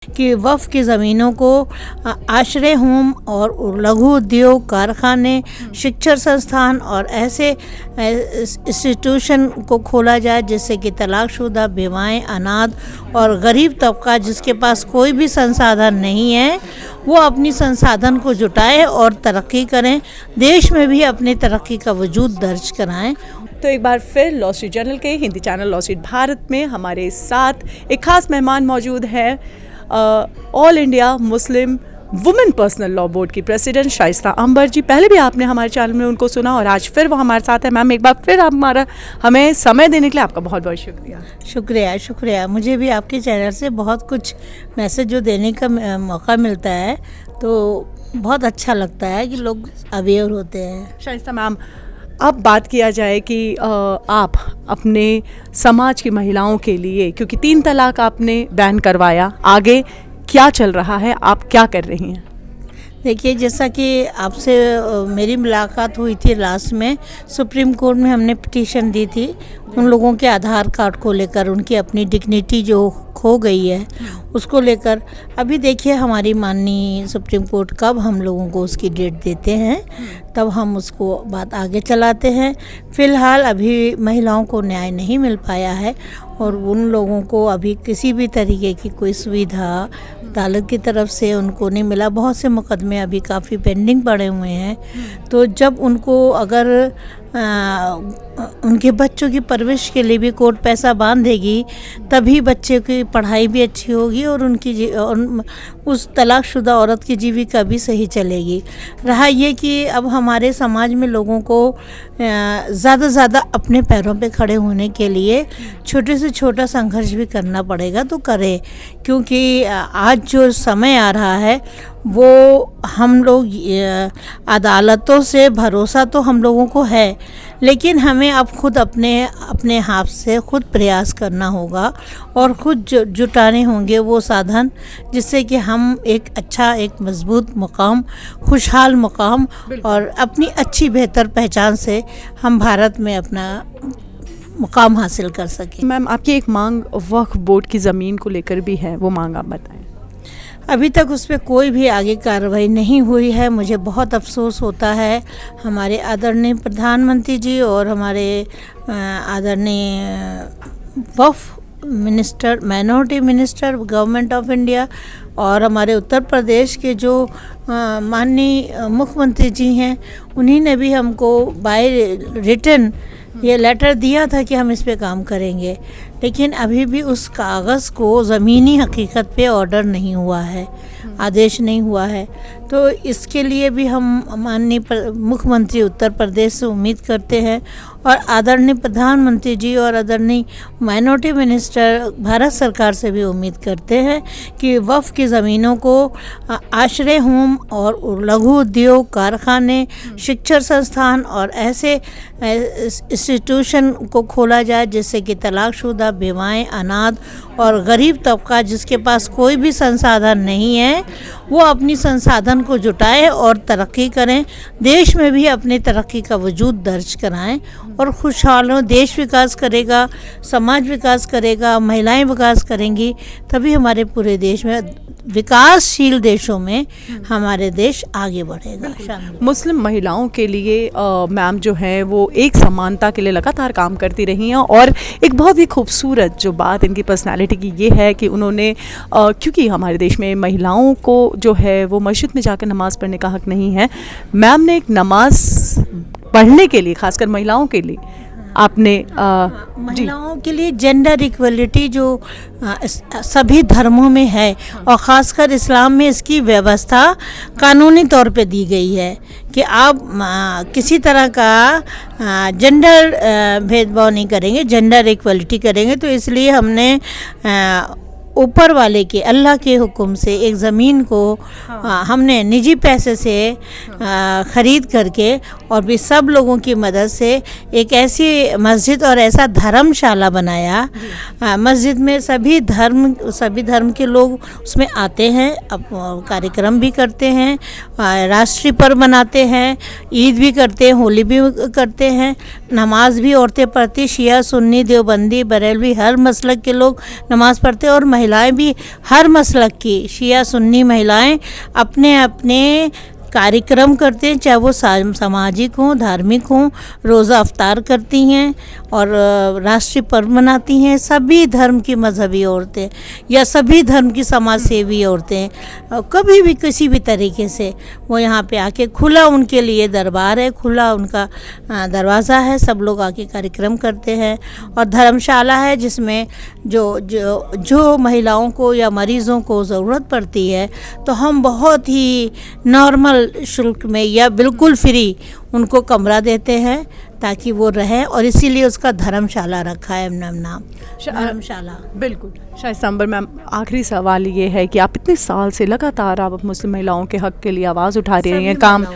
कि वफ़ की ज़मीनों को आश्रय होम और लघु उद्योग, कारखाने, शिक्षण संस्थान और ऐसे इंस्टीट्यूशन को खोला जाए जिससे कि तलाकशुदा, बेवाएँ, अनाथ और गरीब तबका जिसके पास कोई भी संसाधन नहीं है वो अपनी संसाधन को जुटाए और तरक्की करें, देश में भी अपनी तरक्की का वजूद दर्ज कराएं। तो एक बार फिर लॉ स्ट्रीट जर्नल के Hindi channel law street Bharat में हमारे साथ एक खास मेहमान मौजूद है, all India Muslim women personal law board की प्रेसिडेंट शाइस्ता अंबर जी। पहले भी आपने हमारे चैनल में उनको सुना और आज फिर वो हमारे साथ है। मैम, एक बार फिर आप हमें समय देने के लिए आपका बहुत बहुत शुक्रिया। शुक्रिया। मुझे भी आपके चैनल से बहुत कुछ मैसेज जो देने का मौका मिलता है तो बहुत अच्छा लगता है कि लोग अवेयर होते हैं। शाइस्ता मैम, अब बात किया जाए कि आप अपने समाज की महिलाओं के लिए, क्योंकि 3 तलाक आपने बैन करवाया, आगे क्या चल रहा है, आप क्या कर रही हैं? देखिए, जैसा कि आपसे मेरी मुलाकात हुई थी लास्ट में, सुप्रीम कोर्ट में हमने पिटीशन दी थी उन लोगों के आधार कार्ड को लेकर, उनकी अपनी डिग्निटी जो खो गई है उसको लेकर। अभी देखिए हमारी माननीय सुप्रीम कोर्ट कब हम लोगों को उसकी डेट देते हैं, तब हम उसको बात आगे चलाते हैं। फ़िलहाल अभी महिलाओं को न्याय नहीं मिल पाया है और उन लोगों को अभी किसी भी तरीके की कोई सुविधा अदालत की तरफ से उनको नहीं मिला। बहुत से मुकदमे अभी काफ़ी पेंडिंग पड़े हुए हैं। तो जब उनको अगर उनके बच्चों की परवरिश के लिए भी कोर्ट पैसा बांध देगी तभी बच्चे की पढ़ाई भी अच्छी होगी और उस तलाकशुदा औरत की जीविका भी सही चलेगी। रहा ये कि अब हमारे समाज में लोगों को ज़्यादा से ज़्यादा अपने पैरों पे खड़े होने के लिए छोटे से छोटा संघर्ष भी करना पड़ेगा तो करें, क्योंकि आज जो समय आ रहा है वो हम लोग अदालतों से भरोसा तो हम लोगों को है, लेकिन हमें अब खुद अपने हाथ से खुद प्रयास करना होगा और खुद जुटाने होंगे वो साधन जिससे कि हम एक अच्छा, एक मजबूत मुकाम, खुशहाल मुकाम और अपनी अच्छी बेहतर पहचान से हम भारत में अपना मुकाम हासिल कर सकें। मैम, आपकी एक मांग वक्फ बोर्ड की ज़मीन को लेकर भी है, वो मांग आप बताएं। अभी तक उस पर कोई भी आगे कार्रवाई नहीं हुई है। मुझे बहुत अफसोस होता है। हमारे आदरणीय प्रधानमंत्री जी और हमारे आदरणीय वक्फ minister, minority minister, government of India और हमारे उत्तर प्रदेश के जो माननीय मुख्यमंत्री जी हैं, उन्हीं ने भी हमको बाय रिटन ये लेटर दिया था कि हम इस पे काम करेंगे, लेकिन अभी भी उस कागज़ को ज़मीनी हकीकत पे ऑर्डर नहीं हुआ है, आदेश नहीं हुआ है। तो इसके लिए भी हम माननीय मुख्यमंत्री उत्तर प्रदेश से उम्मीद करते हैं और आदरणीय प्रधानमंत्री जी और आदरणीय माइनॉरिटी मिनिस्टर भारत सरकार से भी उम्मीद करते हैं कि वफ़ की ज़मीनों को आश्रय होम और लघु उद्योग, कारखाने, शिक्षण संस्थान और ऐसे इंस्टीट्यूशन को खोला जाए जिससे कि तलाकशुदा, बेवाएँ, अनाथ और गरीब तबका जिसके पास कोई भी संसाधन नहीं है वो अपनी संसाधन को जुटाए और तरक्की करें, देश में भी अपनी तरक्की का वजूद दर्ज कराएं और खुशहाल हों। देश विकास करेगा, समाज विकास करेगा, महिलाएं विकास करेंगी, तभी हमारे पूरे देश में, विकासशील देशों में हमारे देश आगे बढ़ेगा। मुस्लिम महिलाओं के लिए मैम जो है वो एक समानता के लिए लगातार काम करती रही हैं और एक बहुत ही खूबसूरत जो बात इनकी पर्सनालिटी की ये है कि उन्होंने क्योंकि हमारे देश में महिलाओं को जो है वो मस्जिद में जाकर नमाज़ पढ़ने का हक नहीं है, मैम ने एक नमाज पढ़ने के लिए, खासकर महिलाओं के लिए आपने महिलाओं के लिए जेंडर इक्वलिटी जो सभी धर्मों में है और ख़ासकर इस्लाम में इसकी व्यवस्था कानूनी तौर पे दी गई है कि आप किसी तरह का जेंडर भेदभाव नहीं करेंगे, जेंडर इक्वलिटी करेंगे। तो इसलिए हमने ऊपर वाले के, अल्लाह के हुक्म से एक ज़मीन को हमने निजी पैसे से ख़रीद करके और भी सब लोगों की मदद से एक ऐसी मस्जिद और ऐसा धर्मशाला बनाया। मस्जिद में सभी धर्म के लोग उसमें आते हैं, अब कार्यक्रम भी करते हैं, राष्ट्रीय पर्व मनाते हैं, ईद भी करते हैं, होली भी करते हैं, नमाज भी औरतें पढ़ती, शिया, सुन्नी, देवबंदी, बरेलवी, हर मसलक के लोग नमाज़ पढ़ते हैं और महिलाएं भी हर मसलक की शिया सुन्नी महिलाएं अपने अपने कार्यक्रम करते हैं, चाहे वो सामाजिक हों, धार्मिक हों, रोज़ा अफ्तार करती हैं और राष्ट्रीय पर्व मनाती हैं। सभी धर्म की मजहबी औरतें या सभी धर्म की समाज सेवी औरतें कभी भी किसी भी तरीके से वो यहाँ पे आके, खुला उनके लिए दरबार है, खुला उनका दरवाज़ा है, सब लोग आके कार्यक्रम करते हैं। और धर्मशाला है जिसमें जो महिलाओं को या मरीज़ों को ज़रूरत पड़ती है तो हम बहुत ही नॉर्मल शुल्क में या बिल्कुल फ्री उनको कमरा देते हैं ताकि वो रहें, और इसीलिए उसका धर्मशाला रखा है नाम, धर्मशाला। बिल्कुल। शाइस्ता अंबर मैम, आखिरी सवाल ये है कि आप इतने साल से लगातार आप मुस्लिम महिलाओं के हक़ के लिए आवाज़ उठा रही हैं, काम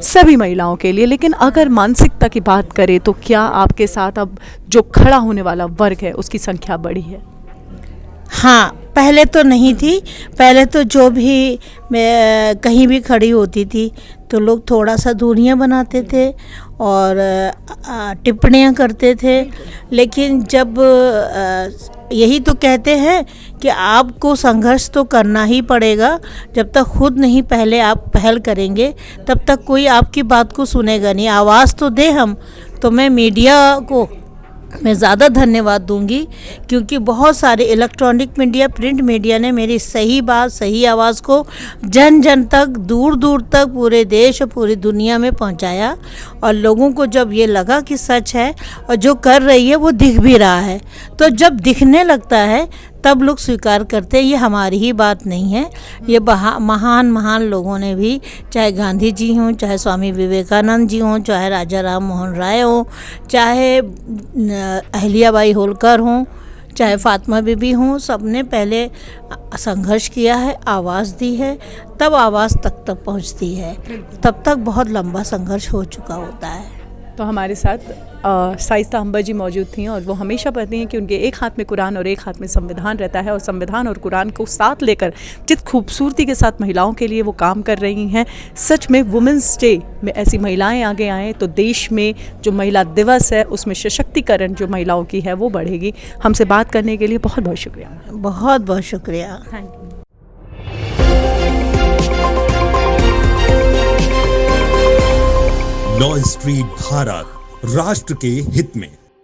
सभी महिलाओं के लिए, लेकिन अगर मानसिकता की बात करें तो क्या आपके साथ अब जो खड़ा होने वाला वर्ग है उसकी संख्या बढ़ी है? हाँ, पहले तो नहीं थी। पहले तो जो भी मैं कहीं भी खड़ी होती थी तो लोग थोड़ा सा दूरियां बनाते थे और टिप्पणियां करते थे, लेकिन जब यही तो कहते हैं कि आपको संघर्ष तो करना ही पड़ेगा, जब तक खुद नहीं पहले आप पहल करेंगे तब तक कोई आपकी बात को सुनेगा नहीं। आवाज़ तो दे हम, तो मैं मीडिया को मैं ज़्यादा धन्यवाद दूंगी क्योंकि बहुत सारे इलेक्ट्रॉनिक मीडिया, प्रिंट मीडिया ने मेरी सही बात, सही आवाज़ को जन जन तक, दूर दूर तक, पूरे देश और पूरी दुनिया में पहुंचाया। और लोगों को जब ये लगा कि सच है और जो कर रही है वो दिख भी रहा है, तो जब दिखने लगता है तब लोग स्वीकार करते हैं। ये हमारी ही बात नहीं है, ये महान महान लोगों ने भी, चाहे गांधी जी हों, चाहे स्वामी विवेकानंद जी हों, चाहे राजा राम मोहन राय हों, चाहे अहिल्याबाई होलकर हों, चाहे फातिमा बीबी हों, सब ने पहले संघर्ष किया है, आवाज़ दी है, तब आवाज़ तक तक पहुंचती है। तब तक बहुत लंबा संघर्ष हो चुका होता है। तो हमारे साथ शाइस्ता अंबर जी मौजूद थी और वो हमेशा कहती हैं कि उनके एक हाथ में कुरान और एक हाथ में संविधान रहता है, और संविधान और कुरान को साथ लेकर जिस खूबसूरती के साथ महिलाओं के लिए वो काम कर रही हैं, सच में वुमेंस डे में ऐसी महिलाएं आगे आएँ तो देश में जो महिला दिवस है उसमें सशक्तिकरण जो महिलाओं की है वो बढ़ेगी। हमसे बात करने के लिए बहुत बहुत शुक्रिया। बहुत बहुत शुक्रिया। Thank you. Law street Bharat, राष्ट्र के हित में।